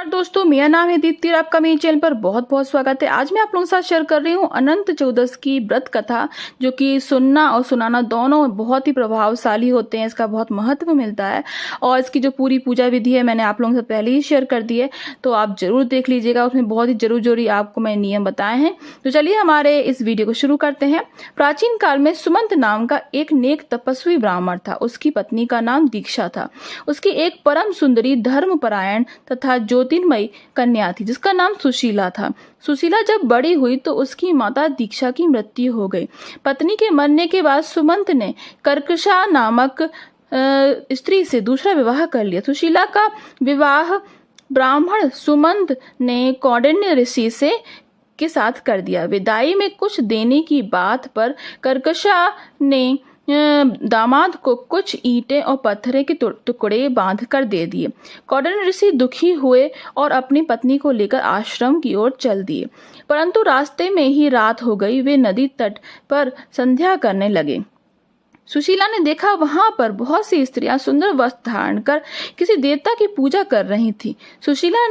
नमस्कार दोस्तों, मेरा नाम है दीप्ति और आपका मेरे चैनल पर बहुत बहुत स्वागत है। आज मैं आप लोगों के साथ शेयर कर रही हूँ अनंत चतुर्दशी की व्रत कथा, जो कि सुनना और सुनाना दोनों बहुत ही प्रभावशाली होते हैं। इसका बहुत महत्व मिलता है और इसकी जो पूरी पूजा विधि है मैंने आप लोगों से पहले ही शेयर कर दी है, तो आप जरूर देख लीजिएगा। उसमें बहुत ही जरूरी आपको मैं नियम बताए हैं। तो चलिए हमारे इस वीडियो को शुरू करते हैं। प्राचीन काल में सुमंत नाम का एक नेक तपस्वी ब्राह्मण था। उसकी पत्नी का नाम दीक्षा था। उसकी एक परम सुंदरी धर्मपरायण तथा ज्योतिर्मयी कन्या थी जिसका नाम सुशीला था। सुशीला जब बड़ी हुई तो उसकी माता दीक्षा की मृत्यु हो गई। पत्नी के मरने के बाद सुमंत ने कर्कशा नामक स्त्री से दूसरा विवाह कर लिया। सुशीला का विवाह ब्राह्मण सुमंत ने कौंडिन्य ऋषि से के साथ कर दिया। विदाई में कुछ देने की बात पर कर्कशा ने दामाद को कुछ ईंटें और पत्थरे के टुकड़े बांध कर दे दिए। कौंडिन्य ऋषि दुखी हुए और अपनी पत्नी को लेकर आश्रम की ओर चल दिए, परंतु रास्ते में ही रात हो गई। वे नदी तट पर संध्या करने लगे। सुशीला ने देखा वहां पर बहुत सी स्त्रियां सुंदर वस्त्र धारण कर किसी देवता की पूजा कर रही थीं। सुशीला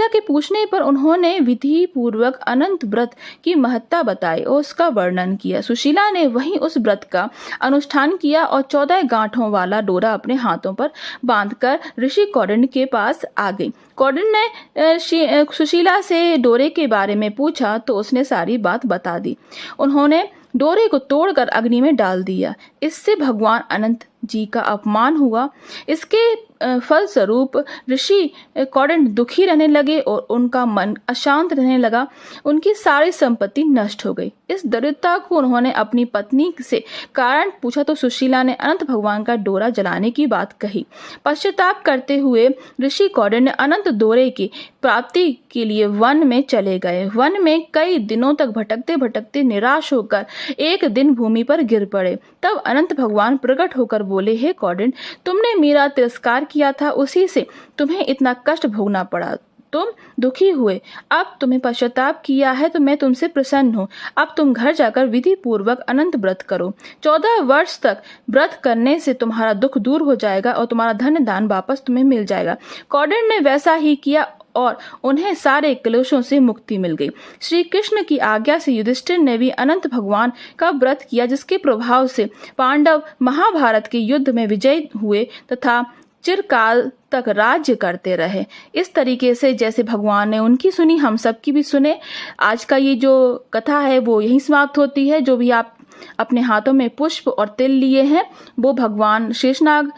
के पूछने पर उन्होंने विधि पूर्वक अनंत व्रत की महत्ता बताई और उसका वर्णन किया। सुशीला ने वहीं उस व्रत का अनुष्ठान किया और 14 गांठों वाला डोरा अपने हाथों पर बांधकर ऋषि कौंडिन्य के पास आ गई। कौंडिन्य ने सुशीला से डोरे के बारे में पूछा तो उसने सारी बात बता दी। उन्होंने डोरे को तोड़कर अग्नि में डाल दिया। इससे भगवान अनंत जी का अपमान हुआ। इसके फलस्वरूप ऋषि कौंडिन्य दुखी रहने लगे और उनका मन अशांत रहने लगा। उनकी सारी संपत्ति नष्ट हो गई। इस दरिद्रता को उन्होंने अपनी पत्नी से कारण पूछा तो सुशीला ने अनंत भगवान का डोरा जलाने की बात कही। पश्चाताप करते हुए ऋषि कौंडिन्य अनंत डोरे की प्राप्ति के लिए वन में चले गए। वन में कई दिनों तक भटकते भटकते निराश होकर एक दिन भूमि पर गिर पड़े। तब अनंत भगवान प्रकट होकर बोले, हे कौंडिन्य, तुमने मेरा तिरस्कार किया था, उसी से तुम्हें इतना कष्ट भोगना पड़ा। तुम दुखी हुए, अब तुम्हें पश्चाताप किया है तो मैं तुमसे प्रसन्न हूँ। अब तुम घर जाकर विधि पूर्वक अनंत व्रत करो। 14 वर्ष तक व्रत करने से तुम्हारा दुख दूर हो जाएगा और तुम्हारा धन दान वापस तुम्हें मिल जाएगा। कौंडिन्य ने वैसा ही किया और उन्हें सारे क्लेशों से मुक्ति मिल गई। श्री कृष्ण की आज्ञा से युधिष्ठिर ने भी अनंत भगवान का व्रत किया, जिसके प्रभाव से पांडव महाभारत के युद्ध में विजयी हुए तथा चिरकाल तक राज्य करते रहे। इस तरीके से जैसे भगवान ने उनकी सुनी, हम सबकी भी सुने। आज का ये जो कथा है वो यहीं समाप्त होती है। जो भी आप अपने हाथों में पुष्प और तिल लिए हैं वो भगवान शेषनाग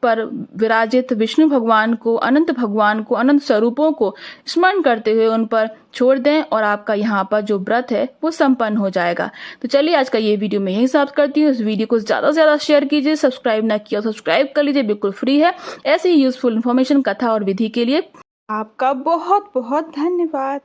पर विराजित विष्णु भगवान को, अनंत स्वरूपों को स्मरण करते हुए उन पर छोड़ दें और आपका यहाँ पर जो व्रत है वो संपन्न हो जाएगा। तो चलिए आज का ये वीडियो मैं यहीं समाप्त करती हूँ। इस वीडियो को ज्यादा से ज्यादा शेयर कीजिए। सब्सक्राइब ना किया सब्सक्राइब कर लीजिए, बिल्कुल फ्री है। ऐसी ही यूजफुल इन्फॉर्मेशन, कथा और विधि के लिए आपका बहुत बहुत धन्यवाद।